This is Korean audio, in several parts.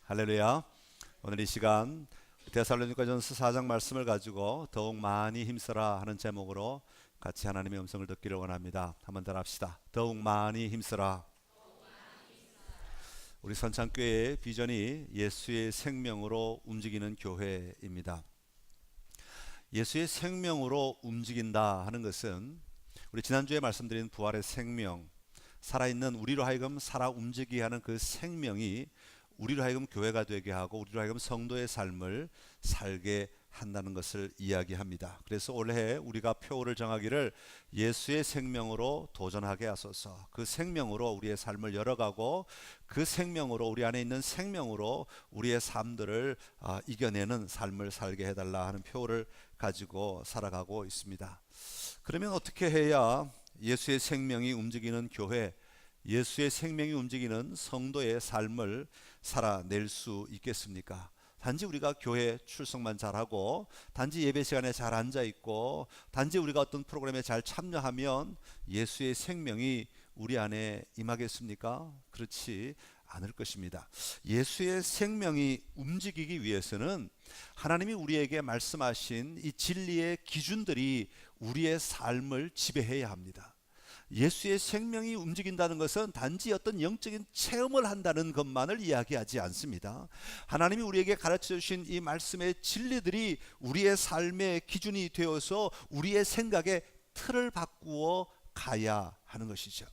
할렐루야. 오늘 이 시간 데살로니가전서 4장 말씀을 가지고 더욱 많이 힘쓰라 하는 제목으로 같이 하나님의 음성을 듣기를 원합니다. 한번 더 합시다. 더욱 많이 힘쓰라. 우리 선창교회의 비전이 예수의 생명으로 움직이는 교회입니다. 예수의 생명으로 움직인다 하는 것은 우리 지난주에 말씀드린 부활의 생명, 살아있는 우리로 하여금 살아 움직이게 하는 그 생명이 우리로 하여금 교회가 되게 하고 우리로 하여금 성도의 삶을 살게 한다는 것을 이야기합니다. 그래서 올해 우리가 표어를 정하기를 예수의 생명으로 도전하게 하소서. 그 생명으로 우리의 삶을 열어가고 그 생명으로 우리 안에 있는 생명으로 우리의 삶들을 이겨내는 삶을 살게 해달라 하는 표어를 가지고 살아가고 있습니다. 그러면 어떻게 해야 예수의 생명이 움직이는 교회, 예수의 생명이 움직이는 성도의 삶을 살아낼 수 있겠습니까? 단지 우리가 교회 출석만 잘하고 단지 예배 시간에 잘 앉아있고 단지 우리가 어떤 프로그램에 잘 참여하면 예수의 생명이 우리 안에 임하겠습니까? 그렇지 않을 것입니다. 예수의 생명이 움직이기 위해서는 하나님이 우리에게 말씀하신 이 진리의 기준들이 우리의 삶을 지배해야 합니다. 예수의 생명이 움직인다는 것은 단지 어떤 영적인 체험을 한다는 것만을 이야기하지 않습니다. 하나님이 우리에게 가르쳐 주신 이 말씀의 진리들이 우리의 삶의 기준이 되어서 우리의 생각의 틀을 바꾸어 가야 하는 것이죠.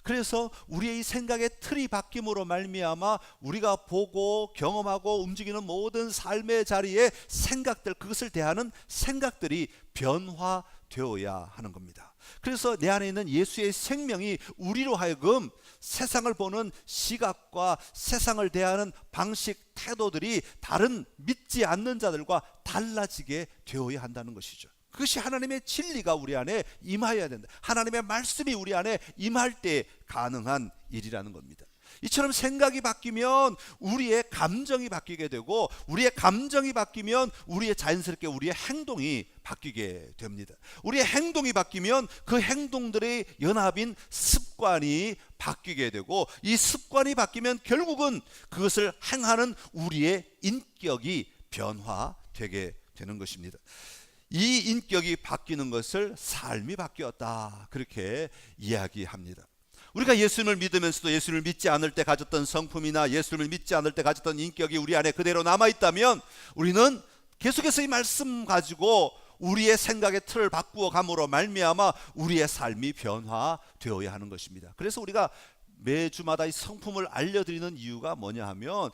그래서 우리의 이 생각의 틀이 바뀜으로 말미암아 우리가 보고 경험하고 움직이는 모든 삶의 자리에 생각들, 그것을 대하는 생각들이 변화되어야 하는 겁니다. 그래서 내 안에 있는 예수의 생명이 우리로 하여금 세상을 보는 시각과 세상을 대하는 방식, 태도들이 다른 믿지 않는 자들과 달라지게 되어야 한다는 것이죠. 그것이 하나님의 진리가 우리 안에 임하여야 된다. 하나님의 말씀이 우리 안에 임할 때 가능한 일이라는 겁니다. 이처럼 생각이 바뀌면 우리의 감정이 바뀌게 되고 우리의 감정이 바뀌면 우리의 자연스럽게 우리의 행동이 바뀌게 됩니다. 우리의 행동이 바뀌면 그 행동들의 연합인 습관이 바뀌게 되고 이 습관이 바뀌면 결국은 그것을 행하는 우리의 인격이 변화되게 되는 것입니다. 이 인격이 바뀌는 것을 삶이 바뀌었다, 그렇게 이야기합니다. 우리가 예수님을 믿으면서도 예수님을 믿지 않을 때 가졌던 성품이나 예수님을 믿지 않을 때 가졌던 인격이 우리 안에 그대로 남아있다면 우리는 계속해서 이 말씀 가지고 우리의 생각의 틀을 바꾸어 감으로 말미암아 우리의 삶이 변화되어야 하는 것입니다. 그래서 우리가 매주마다 이 성품을 알려드리는 이유가 뭐냐 하면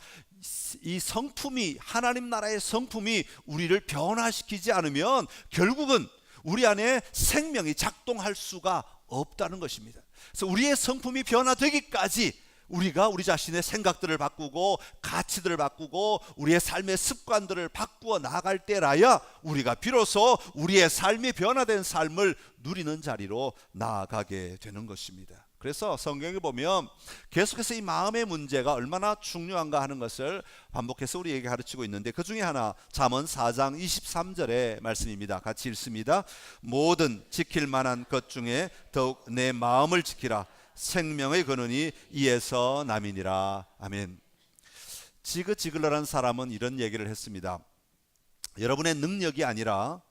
이 성품이, 하나님 나라의 성품이 우리를 변화시키지 않으면 결국은 우리 안에 생명이 작동할 수가 없다는 것입니다. 그래서 우리의 성품이 변화되기까지 우리가 우리 자신의 생각들을 바꾸고 가치들을 바꾸고 우리의 삶의 습관들을 바꾸어 나갈 때라야 우리가 비로소 우리의 삶이 변화된 삶을 누리는 자리로 나아가게 되는 것입니다. 그래서 성경에 보면 계속해서 이 마음의 문제가 얼마나 중요한가 하는 것을 반복해서 우리에게 가르치고 있는데 그 중에 하나 잠언 4장 23절의 말씀입니다. 같이 읽습니다. 모든 지킬 만한 것 중에 더욱 내 마음을 지키라. 생명의 근원이 이에서 남이니라. 아멘. 지그지글러란 사람은 이런 얘기를 했습니다. 여러분의 능력이 아니라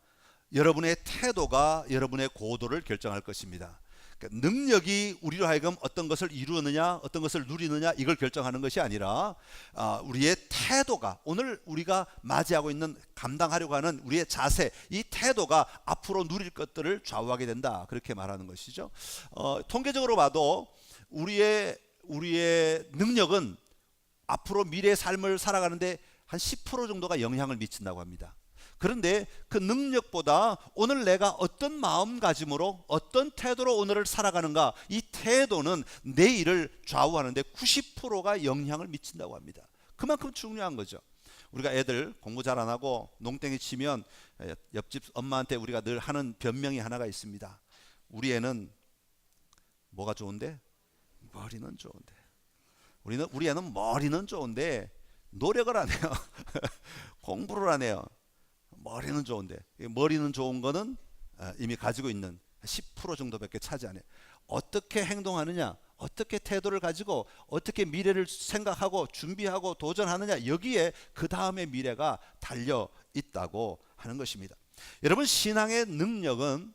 여러분의 태도가 여러분의 고도를 결정할 것입니다. 그러니까 능력이 우리로 하여금 어떤 것을 이루느냐, 어떤 것을 누리느냐, 이걸 결정하는 것이 아니라 우리의 태도가, 오늘 우리가 맞이하고 있는, 감당하려고 하는 우리의 자세, 이 태도가 앞으로 누릴 것들을 좌우하게 된다, 그렇게 말하는 것이죠. 통계적으로 봐도 우리의 능력은 앞으로 미래의 삶을 살아가는데 한 10% 정도가 영향을 미친다고 합니다. 그런데 그 능력보다 오늘 내가 어떤 마음가짐으로 어떤 태도로 오늘을 살아가는가, 이 태도는 내일을 좌우하는데 90%가 영향을 미친다고 합니다. 그만큼 중요한 거죠. 우리가 애들 공부 잘 안 하고 농땡이 치면 옆집 엄마한테 우리가 늘 하는 변명이 하나가 있습니다. 우리 애는 뭐가 좋은데? 머리는 좋은데. 우리 애는 머리는 좋은데 노력을 안 해요. 공부를 안 해요. 머리는 좋은데, 머리는 좋은 거는 이미 가지고 있는 10% 정도밖에 차지 안 해요. 어떻게 행동하느냐, 어떻게 태도를 가지고 어떻게 미래를 생각하고 준비하고 도전하느냐, 여기에 그 다음의 미래가 달려 있다고 하는 것입니다. 여러분, 신앙의 능력은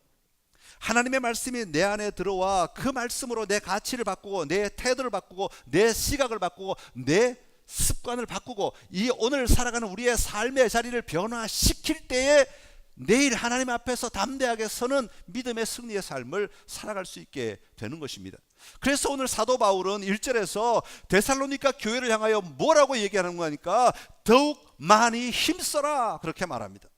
하나님의 말씀이 내 안에 들어와 그 말씀으로 내 가치를 바꾸고 내 태도를 바꾸고 내 시각을 바꾸고 내 습관을 바꾸고 이 오늘 살아가는 우리의 삶의 자리를 변화시킬 때에 내일 하나님 앞에서 담대하게 서는 믿음의 승리의 삶을 살아갈 수 있게 되는 것입니다. 그래서 오늘 사도 바울은 1절에서 데살로니가 교회를 향하여 뭐라고 얘기하는 거니까 더욱 많이 힘써라 그렇게 말합니다.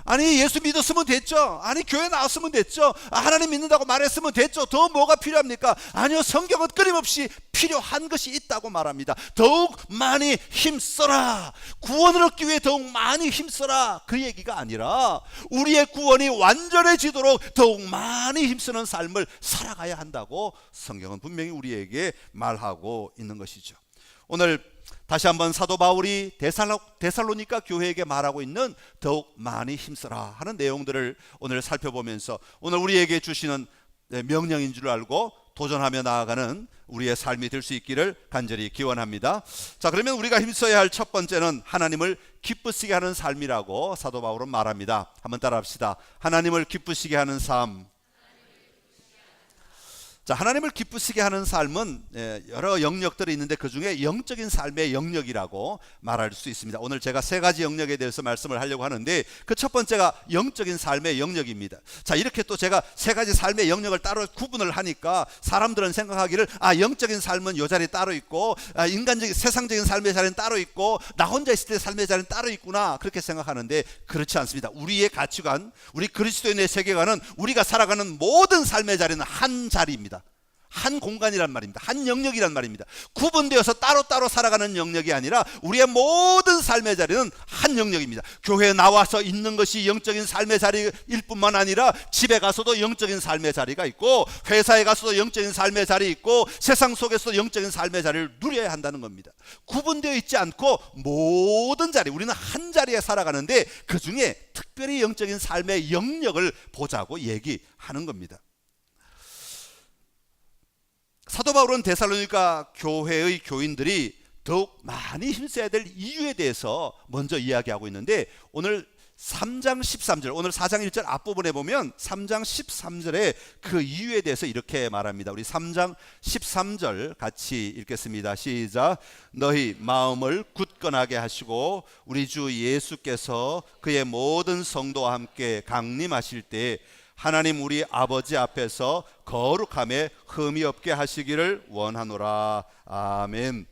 아니, 예수 믿었으면 됐죠. 아니, 교회 나왔으면 됐죠. 하나님 믿는다고 말했으면 됐죠. 더 뭐가 필요합니까? 아니요, 성경은 끊임없이 필요한 것이 있다고 말합니다. 더욱 많이 힘써라. 구원을 얻기 위해 더욱 많이 힘써라, 그 얘기가 아니라 우리의 구원이 완전해지도록 더욱 많이 힘쓰는 삶을 살아가야 한다고 성경은 분명히 우리에게 말하고 있는 것이죠. 오늘 다시 한번 사도 바울이 데살로니가 교회에게 말하고 있는 더욱 많이 힘써라 하는 내용들을 오늘 살펴보면서 오늘 우리에게 주시는 명령인 줄 알고 도전하며 나아가는 우리의 삶이 될 수 있기를 간절히 기원합니다. 자, 그러면 우리가 힘써야 할 첫 번째는 하나님을 기쁘시게 하는 삶이라고 사도 바울은 말합니다. 한번 따라합시다. 하나님을 기쁘시게 하는 삶. 자, 하나님을 기쁘시게 하는 삶은 여러 영역들이 있는데 그 중에 영적인 삶의 영역이라고 말할 수 있습니다. 오늘 제가 세 가지 영역에 대해서 말씀을 하려고 하는데 그 첫 번째가 영적인 삶의 영역입니다. 자, 이렇게 또 제가 세 가지 삶의 영역을 따로 구분을 하니까 사람들은 생각하기를 영적인 삶은 요 자리 따로 있고 인간적인 세상적인 삶의 자리는 따로 있고 나 혼자 있을 때 삶의 자리는 따로 있구나, 그렇게 생각하는데 그렇지 않습니다. 우리의 가치관, 우리 그리스도인의 세계관은 우리가 살아가는 모든 삶의 자리는 한 자리입니다. 한 공간이란 말입니다. 한 영역이란 말입니다. 구분되어서 따로따로 살아가는 영역이 아니라 우리의 모든 삶의 자리는 한 영역입니다. 교회에 나와서 있는 것이 영적인 삶의 자리일 뿐만 아니라 집에 가서도 영적인 삶의 자리가 있고 회사에 가서도 영적인 삶의 자리 있고 세상 속에서도 영적인 삶의 자리를 누려야 한다는 겁니다. 구분되어 있지 않고 모든 자리, 우리는 한 자리에 살아가는데 그 중에 특별히 영적인 삶의 영역을 보자고 얘기하는 겁니다. 사도 바울은 데살로니가 교회의 교인들이 더욱 많이 힘써야 될 이유에 대해서 먼저 이야기하고 있는데 오늘 3장 13절, 오늘 4장 1절 앞부분에 보면 3장 13절에 그 이유에 대해서 이렇게 말합니다. 우리 3장 13절 같이 읽겠습니다. 시작. 너희 마음을 굳건하게 하시고 우리 주 예수께서 그의 모든 성도와 함께 강림하실 때 하나님 우리 아버지 앞에서 거룩함에 흠이 없게 하시기를 원하노라. 아멘.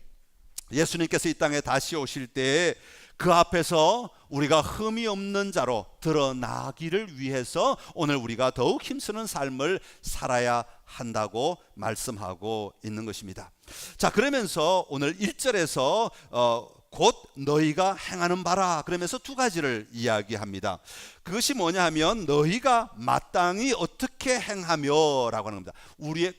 예수님께서 이 땅에 다시 오실 때 그 앞에서 우리가 흠이 없는 자로 드러나기를 위해서 오늘 우리가 더욱 힘쓰는 삶을 살아야 한다고 말씀하고 있는 것입니다. 자, 그러면서 오늘 1절에서 곧 너희가 행하는 바라 그러면서 두 가지를 이야기합니다. 그것이 뭐냐 하면 너희가 마땅히 어떻게 행하며 라고 하는 겁니다.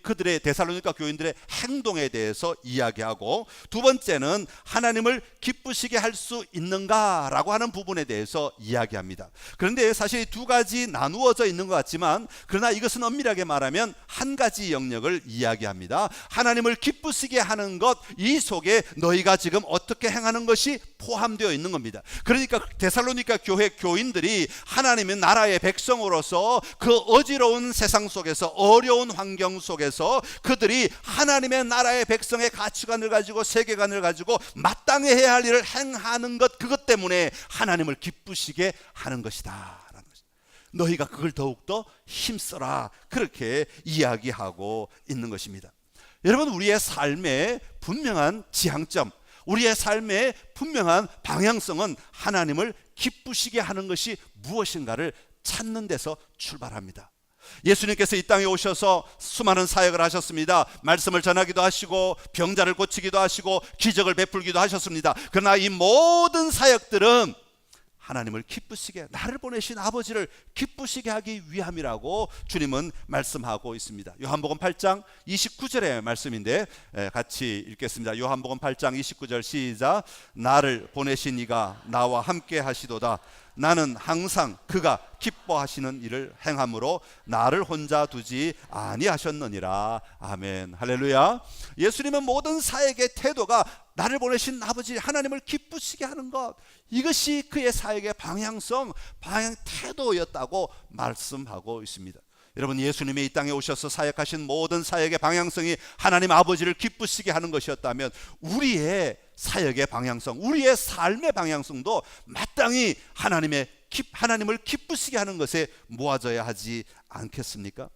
그들의 데살로니가 교인들의 행동에 대해서 이야기하고 두 번째는 하나님을 기쁘시게 할 수 있는가 라고 하는 부분에 대해서 이야기합니다. 그런데 사실 두 가지 나누어져 있는 것 같지만 그러나 이것은 엄밀하게 말하면 한 가지 영역을 이야기합니다. 하나님을 기쁘시게 하는 것, 이 속에 너희가 지금 어떻게 행하는 것이 포함되어 있는 겁니다. 그러니까 데살로니가 교회 교인들이 하나님의 나라의 백성으로서 그 어지러운 세상 속에서 어려운 환경 속에서 그들이 하나님의 나라의 백성의 가치관을 가지고 세계관을 가지고 마땅히 해야 할 일을 행하는 것, 그것 때문에 하나님을 기쁘시게 하는 것이다. 너희가 그걸 더욱더 힘써라, 그렇게 이야기하고 있는 것입니다. 여러분, 우리의 삶의 분명한 지향점, 우리의 삶의 분명한 방향성은 하나님을 기쁘시게 하는 것이 무엇인가를 찾는 데서 출발합니다. 예수님께서 이 땅에 오셔서 수많은 사역을 하셨습니다. 말씀을 전하기도 하시고 병자를 고치기도 하시고 기적을 베풀기도 하셨습니다. 그러나 이 모든 사역들은 하나님을 기쁘시게, 나를 보내신 아버지를 기쁘시게 하기 위함이라고 주님은 말씀하고 있습니다. 요한복음 8장 29절의 말씀인데 같이 읽겠습니다. 요한복음 8장 29절 시작. 나를 보내신 이가 나와 함께 하시도다. 나는 항상 그가 기뻐하시는 일을 행함으로 나를 혼자 두지 아니하셨느니라. 아멘. 할렐루야. 예수님은 모든 사역의 태도가 나를 보내신 아버지 하나님을 기쁘시게 하는 것, 이것이 그의 사역의 방향성, 방향 태도였다고 말씀하고 있습니다. 여러분, 예수님이 이 땅에 오셔서 사역하신 모든 사역의 방향성이 하나님 아버지를 기쁘시게 하는 것이었다면 우리의 사역의 방향성, 우리의 삶의 방향성도 마땅히 하나님을 기쁘시게 하는 것에 모아져야 하지 않겠습니까?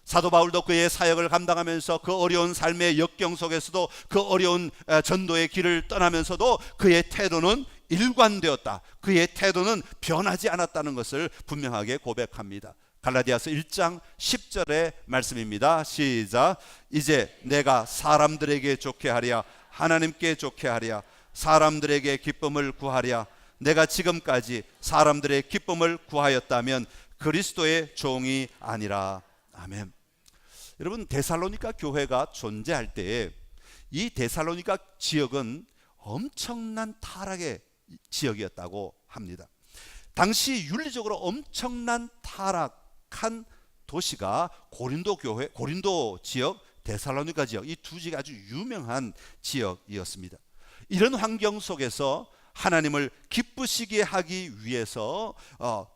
사도 바울도 그의 사역을 감당하면서 그 어려운 삶의 역경 속에서도, 그 어려운 전도의 길을 떠나면서도 그의 태도는 일관되었다, 그의 태도는 변하지 않았다는 것을 분명하게 고백합니다. 갈라디아서 1장 10절의 말씀입니다. 시작. 이제 내가 사람들에게 좋게 하랴, 하나님께 좋게 하랴, 사람들에게 기쁨을 구하랴. 내가 지금까지 사람들의 기쁨을 구하였다면 그리스도의 종이 아니라. 아멘. 여러분, 데살로니가 교회가 존재할 때에 이 데살로니가 지역은 엄청난 타락의 지역이었다고 합니다. 당시 윤리적으로 엄청난 타락한 도시가 고린도 교회, 고린도 지역, 데살로니가 지역, 이 두 지역이 아주 유명한 지역이었습니다. 이런 환경 속에서 하나님을 기쁘시게 하기 위해서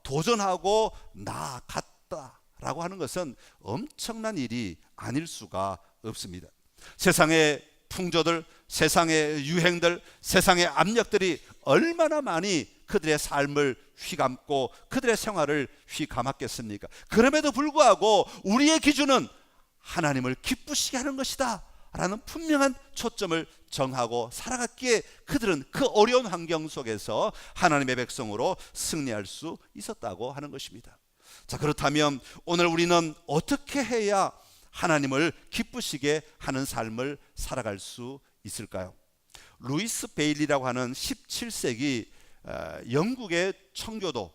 도전하고 나아갔다라고 하는 것은 엄청난 일이 아닐 수가 없습니다. 세상의 풍조들, 세상의 유행들, 세상의 압력들이 얼마나 많이 그들의 삶을 휘감고 그들의 생활을 휘감았겠습니까? 그럼에도 불구하고 우리의 기준은 하나님을 기쁘시게 하는 것이다 라는 분명한 초점을 정하고 살아갔기에 그들은 그 어려운 환경 속에서 하나님의 백성으로 승리할 수 있었다고 하는 것입니다. 자, 그렇다면 오늘 우리는 어떻게 해야 하나님을 기쁘시게 하는 삶을 살아갈 수 있을까요? 루이스 베일리라고 하는 17세기 영국의 청교도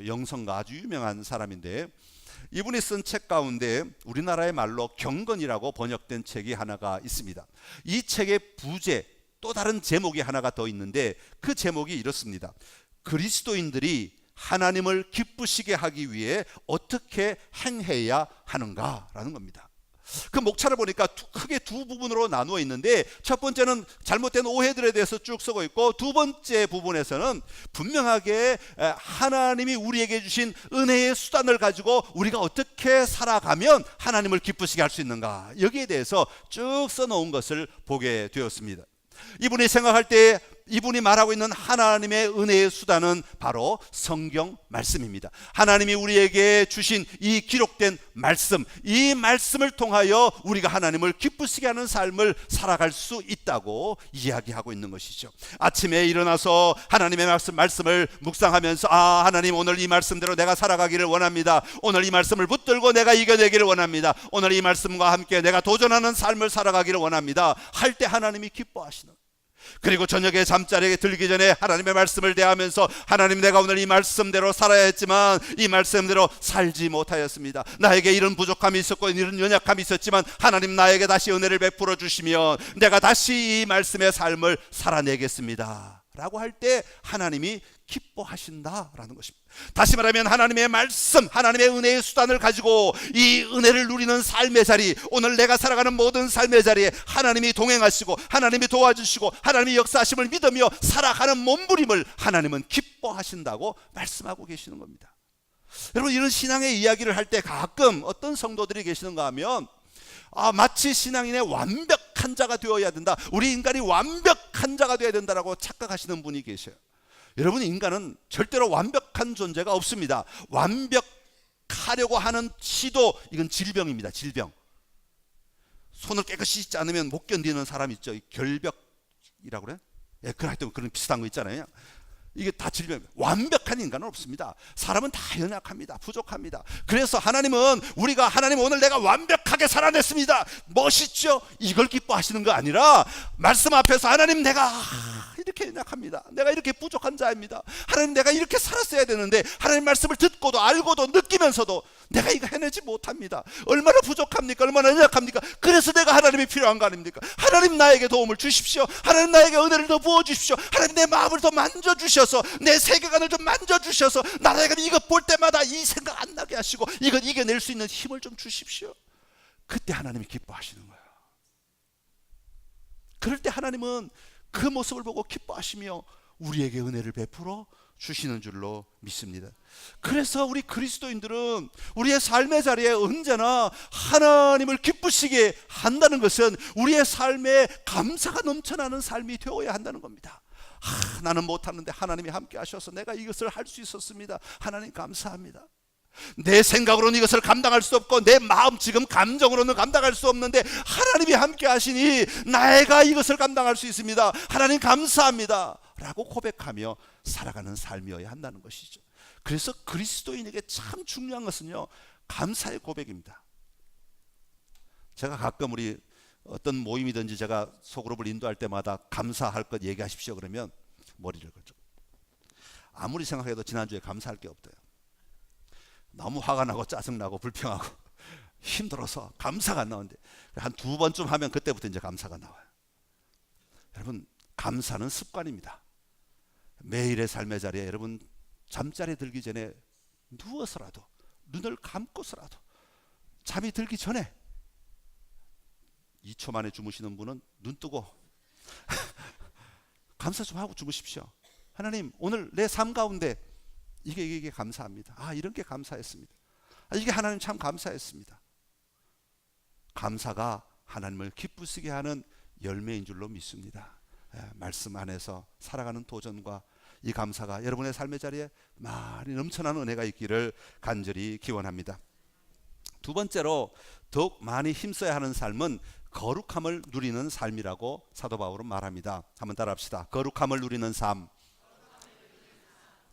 영성가, 아주 유명한 사람인데, 이분이 쓴 책 가운데 우리나라의 말로 경건이라고 번역된 책이 하나가 있습니다. 이 책의 부제, 또 다른 제목이 하나가 더 있는데 그 제목이 이렇습니다. 그리스도인들이 하나님을 기쁘시게 하기 위해 어떻게 행해야 하는가라는 겁니다. 그 목차를 보니까 크게 두 부분으로 나누어 있는데, 첫 번째는 잘못된 오해들에 대해서 쭉 쓰고 있고, 두 번째 부분에서는 분명하게 하나님이 우리에게 주신 은혜의 수단을 가지고 우리가 어떻게 살아가면 하나님을 기쁘시게 할 수 있는가, 여기에 대해서 쭉 써놓은 것을 보게 되었습니다. 이분이 생각할 때 이분이 말하고 있는 하나님의 은혜의 수단은 바로 성경 말씀입니다. 하나님이 우리에게 주신 이 기록된 말씀, 이 말씀을 통하여 우리가 하나님을 기쁘시게 하는 삶을 살아갈 수 있다고 이야기하고 있는 것이죠. 아침에 일어나서 하나님의 말씀을 묵상하면서, 하나님, 오늘 이 말씀대로 내가 살아가기를 원합니다. 오늘 이 말씀을 붙들고 내가 이겨내기를 원합니다. 오늘 이 말씀과 함께 내가 도전하는 삶을 살아가기를 원합니다 할 때 하나님이 기뻐하시는, 그리고 저녁에 잠자리에 들기 전에 하나님의 말씀을 대하면서, 하나님, 내가 오늘 이 말씀대로 살아야 했지만 이 말씀대로 살지 못하였습니다. 나에게 이런 부족함이 있었고 이런 연약함이 있었지만 하나님, 나에게 다시 은혜를 베풀어 주시면 내가 다시 이 말씀의 삶을 살아내겠습니다 라고 할 때 하나님이 기뻐하신다라는 것입니다. 다시 말하면 하나님의 말씀, 하나님의 은혜의 수단을 가지고 이 은혜를 누리는 삶의 자리, 오늘 내가 살아가는 모든 삶의 자리에 하나님이 동행하시고 하나님이 도와주시고 하나님이 역사하심을 믿으며 살아가는 몸부림을 하나님은 기뻐하신다고 말씀하고 계시는 겁니다. 여러분, 이런 신앙의 이야기를 할 때 가끔 어떤 성도들이 계시는가 하면, 마치 신앙인의 완벽한 자가 되어야 된다, 우리 인간이 완벽한 자가 되어야 된다라고 착각하시는 분이 계셔요. 여러분, 인간은 절대로 완벽한 존재가 없습니다. 완벽하려고 하는 시도, 이건 질병입니다. 질병. 손을 깨끗이 씻지 않으면 못 견디는 사람 있죠. 결벽이라고 그래? 예, 그런 비슷한 거 있잖아요. 이게 다 질병입니다. 완벽한 인간은 없습니다. 사람은 다 연약합니다. 부족합니다. 그래서 하나님은 우리가, 하나님, 오늘 내가 완벽하게 살아냈습니다, 멋있죠? 이걸 기뻐하시는 거 아니라 말씀 앞에서, 하나님, 내가 이렇게 연약합니다. 내가 이렇게 부족한 자입니다. 하나님, 내가 이렇게 살았어야 되는데, 하나님 말씀을 듣고도 알고도 느끼면서도 내가 이거 해내지 못합니다. 얼마나 부족합니까? 얼마나 연약합니까? 그래서 내가 하나님이 필요한 거 아닙니까? 하나님 나에게 도움을 주십시오. 하나님 나에게 은혜를 더 부어주십시오. 하나님 내 마음을 더 만져주셔서 내 세계관을 좀 만져주셔서 나에게 이것 볼 때마다 이 생각 안 나게 하시고 이것 이겨낼 수 있는 힘을 좀 주십시오. 그때 하나님이 기뻐하시는 거예요. 그럴 때 하나님은 그 모습을 보고 기뻐하시며 우리에게 은혜를 베풀어 주시는 줄로 믿습니다. 그래서 우리 그리스도인들은 우리의 삶의 자리에 언제나 하나님을 기쁘시게 한다는 것은 우리의 삶에 감사가 넘쳐나는 삶이 되어야 한다는 겁니다. 나는 못하는데 하나님이 함께 하셔서 내가 이것을 할 수 있었습니다. 하나님 감사합니다. 내 생각으로는 이것을 감당할 수 없고 내 마음 지금 감정으로는 감당할 수 없는데 하나님이 함께 하시니 내가 이것을 감당할 수 있습니다. 하나님 감사합니다 라고 고백하며 살아가는 삶이어야 한다는 것이죠. 그래서 그리스도인에게 참 중요한 것은요, 감사의 고백입니다. 제가 가끔 우리 어떤 모임이든지 제가 소그룹을 인도할 때마다 감사할 것 얘기하십시오 그러면 머리를 긁죠. 아무리 생각해도 지난주에 감사할 게 없대요. 너무 화가 나고 짜증나고 불평하고 힘들어서 감사가 안 나오는데 한 두 번쯤 하면 그때부터 이제 감사가 나와요. 여러분, 감사는 습관입니다. 매일의 삶의 자리에 여러분 잠자리에 들기 전에 누워서라도 눈을 감고서라도 잠이 들기 전에 2초 만에 주무시는 분은 눈 뜨고 감사 좀 하고 주무십시오. 하나님, 오늘 내 삶 가운데 이게 감사합니다. 이런 게 감사했습니다. 이게 하나님 참 감사했습니다. 감사가 하나님을 기쁘시게 하는 열매인 줄로 믿습니다. 말씀 안에서 살아가는 도전과 이 감사가 여러분의 삶의 자리에 많이 넘쳐나는 은혜가 있기를 간절히 기원합니다. 두 번째로 더욱 많이 힘써야 하는 삶은 거룩함을 누리는 삶이라고 사도 바울은 말합니다. 한번 따라합시다. 거룩함을 누리는 삶.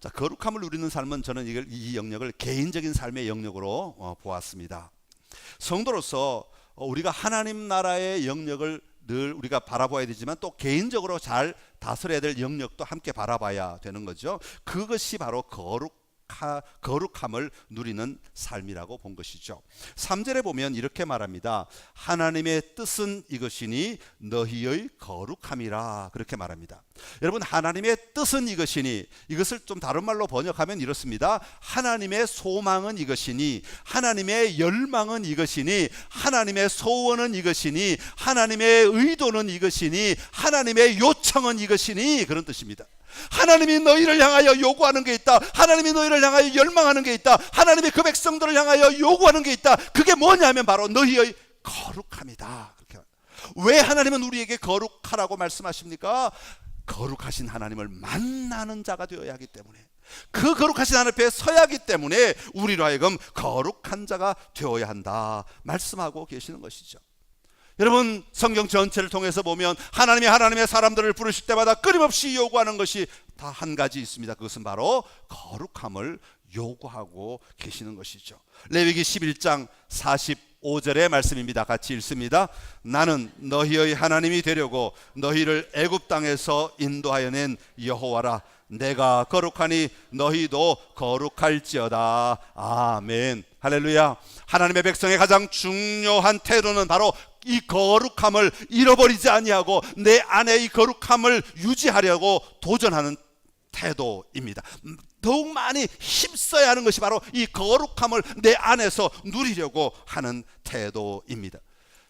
자, 거룩함을 누리는 삶은 저는 이 영역을 개인적인 삶의 영역으로 보았습니다. 성도로서 우리가 하나님 나라의 영역을 늘 우리가 바라봐야 되지만 또 개인적으로 잘 다스려야 될 영역도 함께 바라봐야 되는 거죠. 그것이 바로 거룩함을 누리는 삶이라고 본 것이죠. 3절에 보면 이렇게 말합니다. 하나님의 뜻은 이것이니 너희의 거룩함이라, 그렇게 말합니다. 여러분, 하나님의 뜻은 이것이니, 이것을 좀 다른 말로 번역하면 이렇습니다. 하나님의 소망은 이것이니, 하나님의 열망은 이것이니, 하나님의 소원은 이것이니, 하나님의 의도는 이것이니, 하나님의 요청은 이것이니, 그런 뜻입니다. 하나님이 너희를 향하여 요구하는 게 있다. 하나님이 너희를 향하여 열망하는 게 있다. 하나님이 그 백성들을 향하여 요구하는 게 있다. 그게 뭐냐면 바로 너희의 거룩함이다. 그렇게. 왜 하나님은 우리에게 거룩하라고 말씀하십니까? 거룩하신 하나님을 만나는 자가 되어야 하기 때문에, 그 거룩하신 하나님 앞에 서야 하기 때문에 우리로 하여금 거룩한 자가 되어야 한다 말씀하고 계시는 것이죠. 여러분, 성경 전체를 통해서 보면 하나님이 하나님의 사람들을 부르실 때마다 끊임없이 요구하는 것이 다 한 가지 있습니다. 그것은 바로 거룩함을 요구하고 계시는 것이죠. 레위기 11장 45절의 말씀입니다. 같이 읽습니다. 나는 너희의 하나님이 되려고 너희를 애굽 땅에서 인도하여 낸 여호와라. 내가 거룩하니 너희도 거룩할지어다. 아멘. 할렐루야. 하나님의 백성의 가장 중요한 태도는 바로 이 거룩함을 잃어버리지 아니하고 내 안에 이 거룩함을 유지하려고 도전하는 태도입니다. 더욱 많이 힘써야 하는 것이 바로 이 거룩함을 내 안에서 누리려고 하는 태도입니다.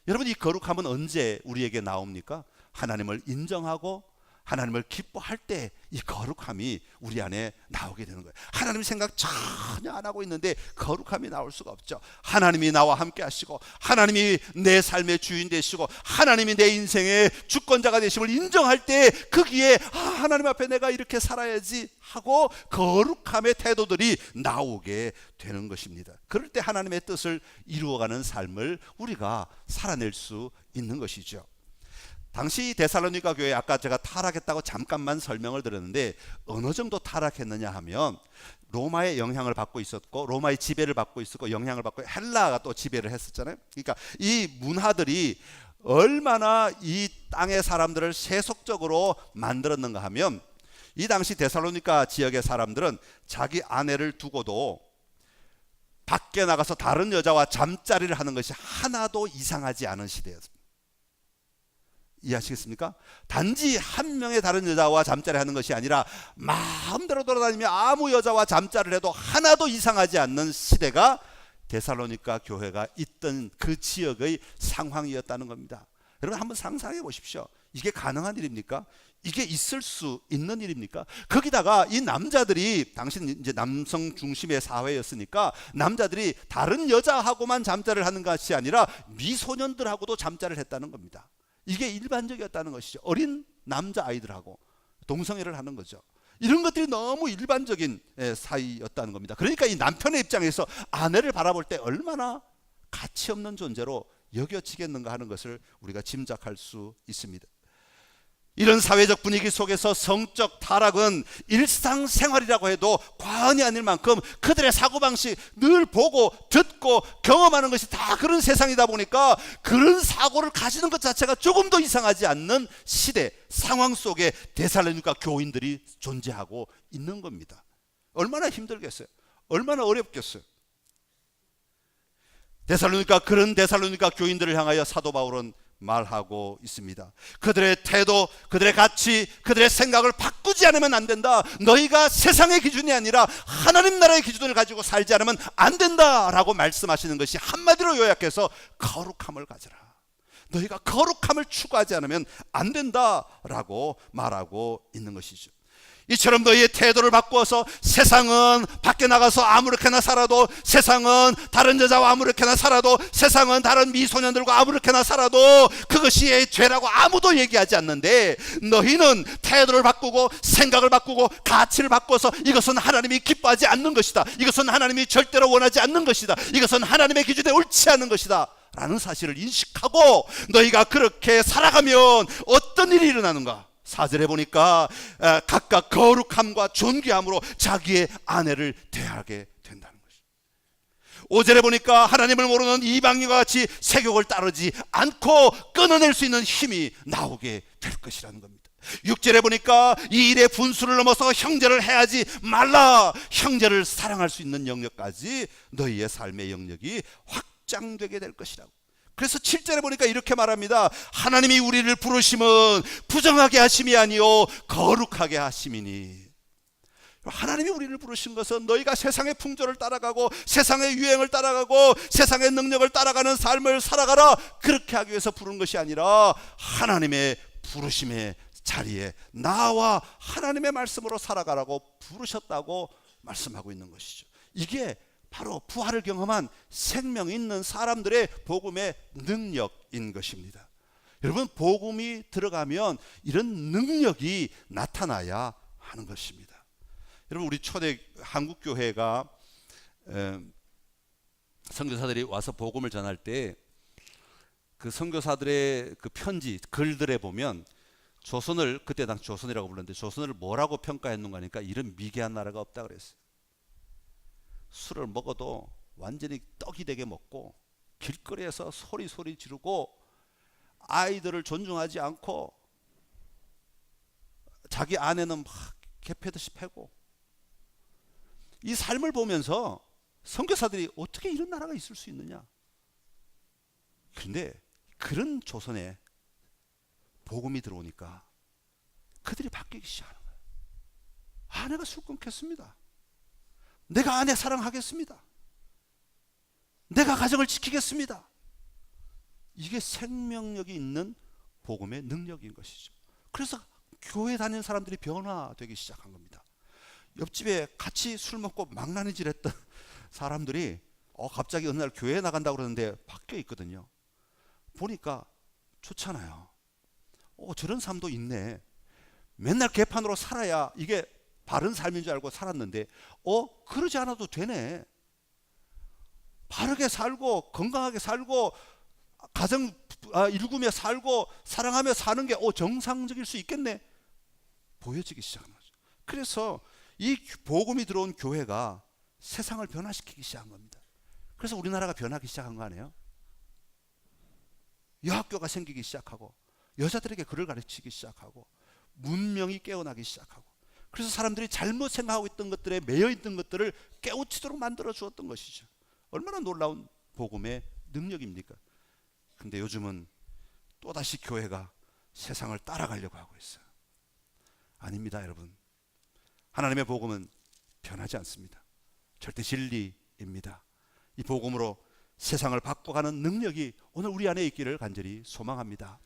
여러분, 이 거룩함은 언제 우리에게 나옵니까? 하나님을 인정하고 하나님을 기뻐할 때 이 거룩함이 우리 안에 나오게 되는 거예요. 하나님 생각 전혀 안 하고 있는데 거룩함이 나올 수가 없죠. 하나님이 나와 함께 하시고 하나님이 내 삶의 주인 되시고 하나님이 내 인생의 주권자가 되심을 인정할 때 거기에 하나님 앞에 내가 이렇게 살아야지 하고 거룩함의 태도들이 나오게 되는 것입니다. 그럴 때 하나님의 뜻을 이루어가는 삶을 우리가 살아낼 수 있는 것이죠. 당시 데살로니가 교회, 아까 제가 타락했다고 잠깐만 설명을 드렸는데 어느 정도 타락했느냐 하면 로마의 영향을 받고 있었고 로마의 지배를 받고 있었고 영향을 받고 헬라가 또 지배를 했었잖아요. 그러니까 이 문화들이 얼마나 이 땅의 사람들을 세속적으로 만들었는가 하면 이 당시 데살로니가 지역의 사람들은 자기 아내를 두고도 밖에 나가서 다른 여자와 잠자리를 하는 것이 하나도 이상하지 않은 시대였습니다. 이해하시겠습니까? 단지 한 명의 다른 여자와 잠자리 하는 것이 아니라 마음대로 돌아다니며 아무 여자와 잠자리를 해도 하나도 이상하지 않는 시대가 데살로니가 교회가 있던 그 지역의 상황이었다는 겁니다. 여러분 한번 상상해 보십시오. 이게 가능한 일입니까? 이게 있을 수 있는 일입니까? 거기다가 이 남자들이, 당신 이제 남성 중심의 사회였으니까 남자들이 다른 여자하고만 잠자리를 하는 것이 아니라 미소년들하고도 잠자리를 했다는 겁니다. 이게 일반적이었다는 것이죠. 어린 남자아이들하고 동성애를 하는 거죠. 이런 것들이 너무 일반적인 사이였다는 겁니다. 그러니까 이 남편의 입장에서 아내를 바라볼 때 얼마나 가치 없는 존재로 여겨지겠는가 하는 것을 우리가 짐작할 수 있습니다. 이런 사회적 분위기 속에서 성적 타락은 일상생활이라고 해도 과언이 아닐 만큼 그들의 사고방식, 늘 보고 듣고 경험하는 것이 다 그런 세상이다 보니까 그런 사고를 가지는 것 자체가 조금도 이상하지 않는 시대, 상황 속에 데살로니가 교인들이 존재하고 있는 겁니다. 얼마나 힘들겠어요? 얼마나 어렵겠어요? 그런 데살로니가 교인들을 향하여 사도 바울은 말하고 있습니다. 그들의 태도, 그들의 가치, 그들의 생각을 바꾸지 않으면 안 된다. 너희가 세상의 기준이 아니라 하나님 나라의 기준을 가지고 살지 않으면 안 된다라고 말씀하시는 것이 한마디로 요약해서 거룩함을 가져라. 너희가 거룩함을 추구하지 않으면 안 된다라고 말하고 있는 것이죠. 이처럼 너희의 태도를 바꾸어서 세상은 밖에 나가서 아무렇게나 살아도, 세상은 다른 여자와 아무렇게나 살아도, 세상은 다른 미소년들과 아무렇게나 살아도 그것이 죄라고 아무도 얘기하지 않는데, 너희는 태도를 바꾸고 생각을 바꾸고 가치를 바꿔서 이것은 하나님이 기뻐하지 않는 것이다, 이것은 하나님이 절대로 원하지 않는 것이다, 이것은 하나님의 기준에 옳지 않은 것이다 라는 사실을 인식하고 너희가 그렇게 살아가면 어떤 일이 일어나는가? 4절에 보니까 각각 거룩함과 존귀함으로 자기의 아내를 대하게 된다는 것이죠. 5절에 보니까 하나님을 모르는 이방인과 같이 세욕을 따르지 않고 끊어낼 수 있는 힘이 나오게 될 것이라는 겁니다. 6절에 보니까 이 일의 분수를 넘어서 형제를 해하지 말라, 형제를 사랑할 수 있는 영역까지 너희의 삶의 영역이 확장되게 될 것이라고. 그래서 7절에 보니까 이렇게 말합니다. 하나님이 우리를 부르심은 부정하게 하심이 아니요 거룩하게 하심이니. 하나님이 우리를 부르신 것은 너희가 세상의 풍조를 따라가고 세상의 유행을 따라가고 세상의 능력을 따라가는 삶을 살아가라, 그렇게 하기 위해서 부른 것이 아니라 하나님의 부르심의 자리에 나와 하나님의 말씀으로 살아가라고 부르셨다고 말씀하고 있는 것이죠. 이게 바로 부활을 경험한 생명 있는 사람들의 복음의 능력인 것입니다. 여러분, 복음이 들어가면 이런 능력이 나타나야 하는 것입니다. 여러분, 우리 초대 한국교회가 선교사들이 와서 복음을 전할 때 그 선교사들의 그 편지 글들에 보면 조선을, 그때 당 조선이라고 불렀는데 조선을 뭐라고 평가했는가 하니까 이런 미개한 나라가 없다 그랬어요. 술을 먹어도 완전히 떡이 되게 먹고 길거리에서 소리 지르고 아이들을 존중하지 않고 자기 아내는 막 개패듯이 패고, 이 삶을 보면서 선교사들이 어떻게 이런 나라가 있을 수 있느냐. 그런데 그런 조선에 복음이 들어오니까 그들이 바뀌기 시작하는 거예요. 아내가 술 끊겠습니다. 내가 아내 사랑하겠습니다. 내가 가정을 지키겠습니다. 이게 생명력이 있는 복음의 능력인 것이죠. 그래서 교회 다니는 사람들이 변화되기 시작한 겁니다. 옆집에 같이 술 먹고 망나니질했던 사람들이 갑자기 어느 날 교회에 나간다고 그러는데 바뀌어 있거든요. 보니까 좋잖아요. 저런 삶도 있네. 맨날 개판으로 살아야 이게 바른 삶인 줄 알고 살았는데 그러지 않아도 되네. 바르게 살고 건강하게 살고 가정 일구며 살고 사랑하며 사는 게 정상적일 수 있겠네. 보여지기 시작한 거죠. 그래서 이 복음이 들어온 교회가 세상을 변화시키기 시작한 겁니다. 그래서 우리나라가 변하기 시작한 거 아니에요? 여학교가 생기기 시작하고 여자들에게 글을 가르치기 시작하고 문명이 깨어나기 시작하고, 그래서 사람들이 잘못 생각하고 있던 것들에 매여 있던 것들을 깨우치도록 만들어 주었던 것이죠. 얼마나 놀라운 복음의 능력입니까? 근데 요즘은 또다시 교회가 세상을 따라가려고 하고 있어요. 아닙니다, 여러분. 하나님의 복음은 변하지 않습니다. 절대 진리입니다. 이 복음으로 세상을 바꿔가는 능력이 오늘 우리 안에 있기를 간절히 소망합니다.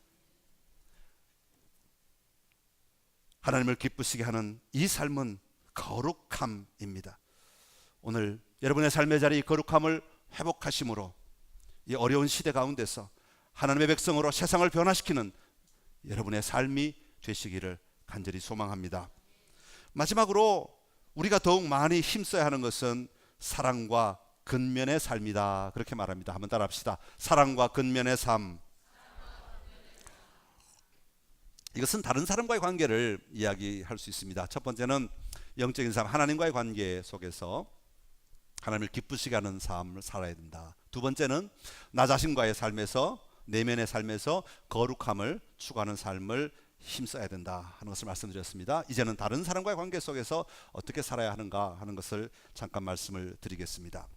하나님을 기쁘시게 하는 이 삶은 거룩함입니다. 오늘 여러분의 삶의 자리 거룩함을 회복하심으로 이 어려운 시대 가운데서 하나님의 백성으로 세상을 변화시키는 여러분의 삶이 되시기를 간절히 소망합니다. 마지막으로 우리가 더욱 많이 힘써야 하는 것은 사랑과 근면의 삶이다. 그렇게 말합니다. 한번 따라합시다. 사랑과 근면의 삶. 이것은 다른 사람과의 관계를 이야기할 수 있습니다. 첫 번째는 영적인 삶, 하나님과의 관계 속에서 하나님을 기쁘시게 하는 삶을 살아야 된다. 두 번째는 나 자신과의 삶에서, 내면의 삶에서 거룩함을 추구하는 삶을 힘써야 된다 하는 것을 말씀드렸습니다. 이제는 다른 사람과의 관계 속에서 어떻게 살아야 하는가 하는 것을 잠깐 말씀을 드리겠습니다.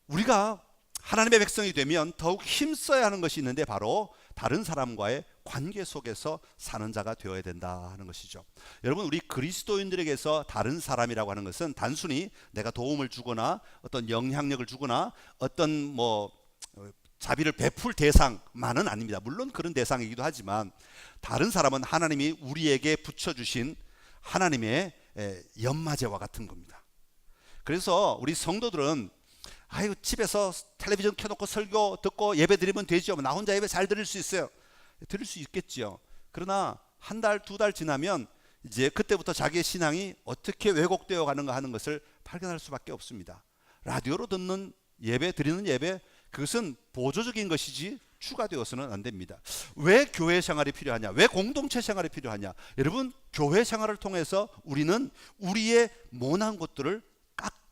우리가 하나님의 백성이 되면 더욱 힘써야 하는 것이 있는데 바로 다른 사람과의 관계 속에서 사는 자가 되어야 된다 하는 것이죠. 여러분, 우리 그리스도인들에게서 다른 사람이라고 하는 것은 단순히 내가 도움을 주거나 어떤 영향력을 주거나 어떤 자비를 베풀 대상만은 아닙니다. 물론 그런 대상이기도 하지만 다른 사람은 하나님이 우리에게 붙여주신 하나님의 연마제와 같은 겁니다. 그래서 우리 성도들은 집에서 텔레비전 켜놓고 설교 듣고 예배 드리면 되죠. 나 혼자 예배 잘 드릴 수 있어요. 드릴 수 있겠죠. 그러나 한 달, 두 달 지나면 이제 그때부터 자기의 신앙이 어떻게 왜곡되어 가는가 하는 것을 발견할 수밖에 없습니다. 라디오로 듣는 예배, 드리는 예배, 그것은 보조적인 것이지 추가되어서는 안 됩니다. 왜 교회 생활이 필요하냐? 왜 공동체 생활이 필요하냐? 여러분, 교회 생활을 통해서 우리는 우리의 모난 것들을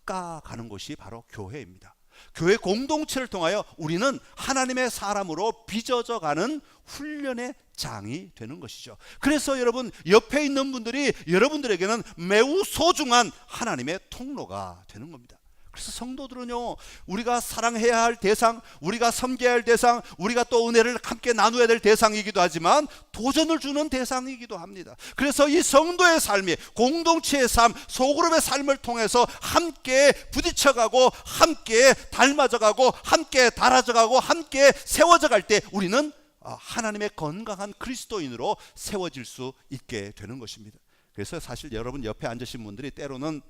깎아가는 것이 바로 교회입니다. 교회 공동체를 통하여 우리는 하나님의 사람으로 빚어져가는 훈련의 장이 되는 것이죠. 그래서 여러분, 옆에 있는 분들이 여러분들에게는 매우 소중한 하나님의 통로가 되는 겁니다. 그래서 성도들은요, 우리가 사랑해야 할 대상, 우리가 섬겨야 할 대상, 우리가 또 은혜를 함께 나누어야 될 대상이기도 하지만 도전을 주는 대상이기도 합니다. 그래서 이 성도의 삶이, 공동체의 삶, 소그룹의 삶을 통해서 함께 부딪혀가고 함께 닮아져가고 함께 달아져가고 함께 세워져 갈 때 우리는 하나님의 건강한 그리스도인으로 세워질 수 있게 되는 것입니다. 그래서 사실 여러분 옆에 앉으신 분들이 때로는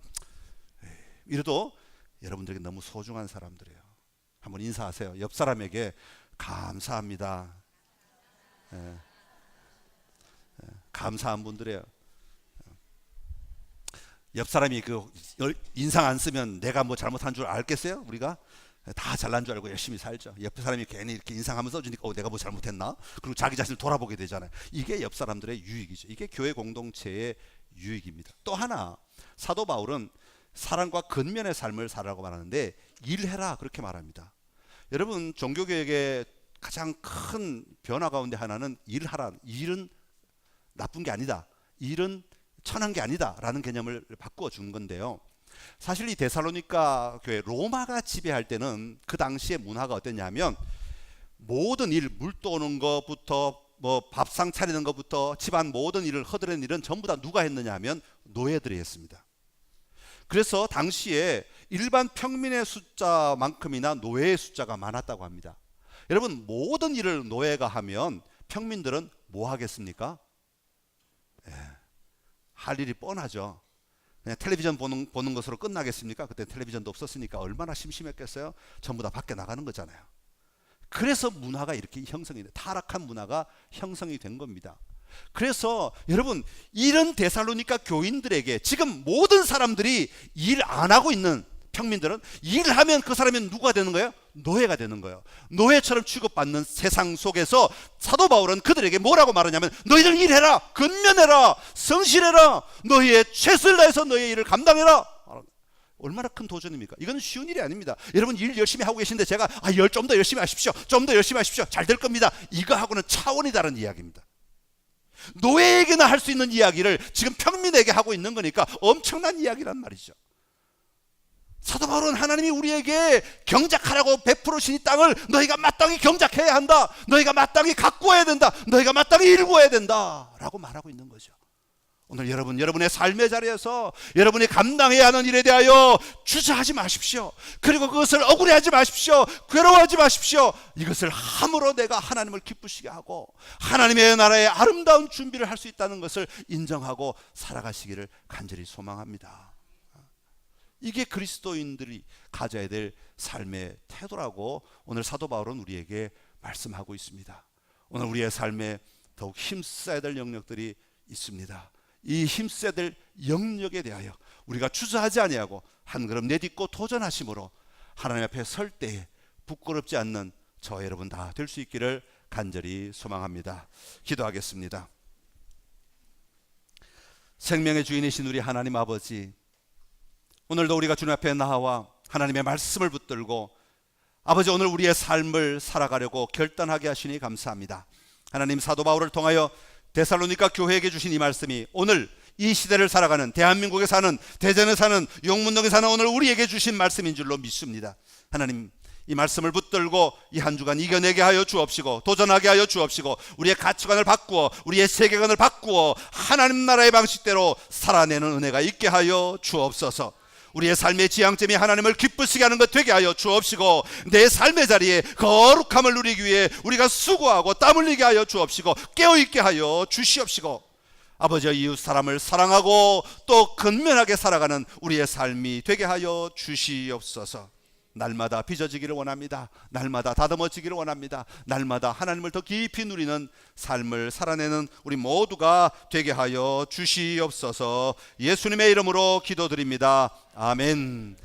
이래도 여러분들에게 너무 소중한 사람들이에요. 한번 인사하세요. 옆 사람에게 감사합니다. 감사한 분들이에요. 옆 사람이 인상 안 쓰면 내가 뭐 잘못한 줄 알겠어요? 우리가 다 잘난 줄 알고 열심히 살죠. 옆 사람이 괜히 이렇게 인상 한번 써주니까 내가 뭐 잘못했나? 그리고 자기 자신을 돌아보게 되잖아요. 이게 옆 사람들의 유익이죠. 이게 교회 공동체의 유익입니다. 또 하나, 사도 바울은 사랑과 근면의 삶을 살라고 말하는데 일해라 그렇게 말합니다. 여러분, 종교개혁의 가장 큰 변화 가운데 하나는 일하라. 일은 나쁜 게 아니다. 일은 천한 게 아니다 라는 개념을 바꾸어 준 건데요. 사실 이 데살로니가 교회, 로마가 지배할 때는 그 당시의 문화가 어땠냐면 모든 일, 물 떠오는 것부터 밥상 차리는 것부터 집안 모든 일을 허드렛 일은 전부 다 누가 했느냐 하면 노예들이 했습니다. 그래서 당시에 일반 평민의 숫자만큼이나 노예의 숫자가 많았다고 합니다. 여러분, 모든 일을 노예가 하면 평민들은 뭐 하겠습니까? 할 일이 뻔하죠. 그냥 텔레비전 보는 것으로 끝나겠습니까? 그때 텔레비전도 없었으니까 얼마나 심심했겠어요? 전부 다 밖에 나가는 거잖아요. 그래서 문화가 이렇게 형성이 돼, 타락한 문화가 형성이 된 겁니다. 그래서 여러분, 이런 데살로니가 교인들에게 지금 모든 사람들이 일 안 하고 있는 평민들은 일하면 그 사람이 누가 되는 거예요? 노예가 되는 거예요. 노예처럼 취급받는 세상 속에서 사도 바울은 그들에게 뭐라고 말하냐면 너희들 일해라, 근면해라, 성실해라, 너희의 최선을 다해서 너희의 일을 감당해라. 얼마나 큰 도전입니까? 이건 쉬운 일이 아닙니다. 여러분, 일 열심히 하고 계신데 제가 좀 더 열심히 하십시오, 좀 더 열심히 하십시오, 잘 될 겁니다, 이거하고는 차원이 다른 이야기입니다. 노예에게나 할 수 있는 이야기를 지금 평민에게 하고 있는 거니까 엄청난 이야기란 말이죠. 사도 바울은 하나님이 우리에게 경작하라고 베풀으신 이 땅을 너희가 마땅히 경작해야 한다, 너희가 마땅히 가꾸어야 된다, 너희가 마땅히 일구어야 된다 라고 말하고 있는 거죠. 오늘 여러분의 삶의 자리에서 여러분이 감당해야 하는 일에 대하여 주저하지 마십시오. 그리고 그것을 억울해하지 마십시오. 괴로워하지 마십시오. 이것을 함으로 내가 하나님을 기쁘시게 하고 하나님의 나라의 아름다운 준비를 할 수 있다는 것을 인정하고 살아가시기를 간절히 소망합니다. 이게 그리스도인들이 가져야 될 삶의 태도라고 오늘 사도 바울은 우리에게 말씀하고 있습니다. 오늘 우리의 삶에 더욱 힘써야 될 영역들이 있습니다. 이 힘써야 될 영역에 대하여 우리가 주저하지 아니하고 한 걸음 내딛고 도전하심으로 하나님 앞에 설 때에 부끄럽지 않는 저와 여러분 다 될 수 있기를 간절히 소망합니다. 기도하겠습니다. 생명의 주인이신 우리 하나님 아버지, 오늘도 우리가 주님 앞에 나와 하나님의 말씀을 붙들고 아버지 오늘 우리의 삶을 살아가려고 결단하게 하시니 감사합니다. 하나님, 사도 바울을 통하여 데살로니가 교회에게 주신 이 말씀이 오늘 이 시대를 살아가는, 대한민국에 사는, 대전에 사는, 용문동에 사는 오늘 우리에게 주신 말씀인 줄로 믿습니다. 하나님, 이 말씀을 붙들고 이 한 주간 이겨내게 하여 주옵시고 도전하게 하여 주옵시고 우리의 가치관을 바꾸어 우리의 세계관을 바꾸어 하나님 나라의 방식대로 살아내는 은혜가 있게 하여 주옵소서. 우리의 삶의 지향점이 하나님을 기쁘시게 하는 것 되게 하여 주옵시고 내 삶의 자리에 거룩함을 누리기 위해 우리가 수고하고 땀 흘리게 하여 주옵시고 깨어있게 하여 주시옵시고 아버지와 이웃 사람을 사랑하고 또 근면하게 살아가는 우리의 삶이 되게 하여 주시옵소서. 날마다 빚어지기를 원합니다. 날마다 다듬어지기를 원합니다. 날마다 하나님을 더 깊이 누리는 삶을 살아내는 우리 모두가 되게 하여 주시옵소서. 예수님의 이름으로 기도드립니다. 아멘.